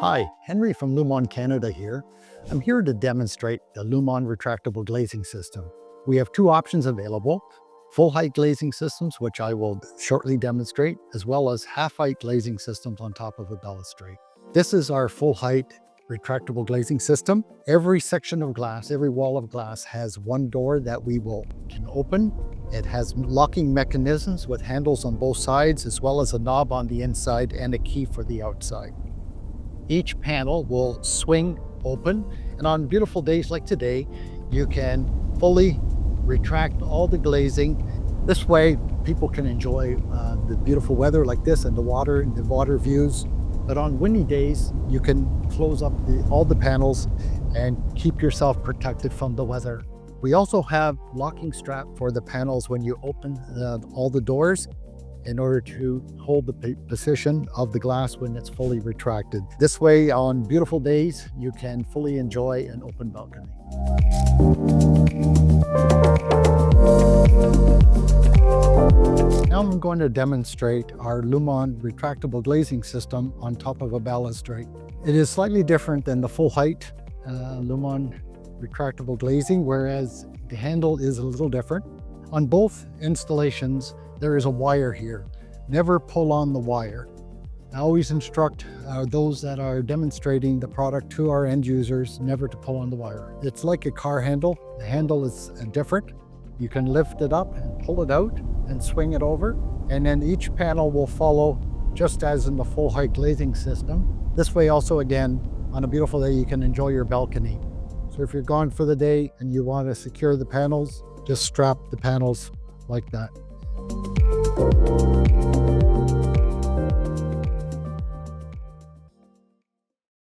Hi, Henry from Lumon Canada here. I'm here to demonstrate the Lumon Retractable Glazing System. We have two options available: full-height glazing systems, which I will shortly demonstrate, as well as half-height glazing systems on top of a balustrade. This is our full-height retractable glazing system. Every section of glass, every wall of glass has one door that we can open. It has locking mechanisms with handles on both sides, as well as a knob on the inside and a key for the outside. Each panel will swing open, and on beautiful days like today, you can fully retract all the glazing. This way, people can enjoy the beautiful weather like this and the water views. But on windy days, you can close up all the panels and keep yourself protected from the weather. We also have locking strap for the panels when you open all the doors, in order to hold the position of the glass when it's fully retracted. This way, on beautiful days, you can fully enjoy an open balcony. Now I'm going to demonstrate our Lumon retractable glazing system on top of a balustrade. It is slightly different than the full height Lumon retractable glazing, whereas the handle is a little different. On both installations, there is a wire here. Never pull on the wire. I always instruct those that are demonstrating the product to our end users never to pull on the wire. It's like a car handle. The handle is different. You can lift it up and pull it out and swing it over, and then each panel will follow just as in the full height glazing system. This way also, again, on a beautiful day, you can enjoy your balcony. So if you're gone for the day and you want to secure the panels, just strap the panels like that.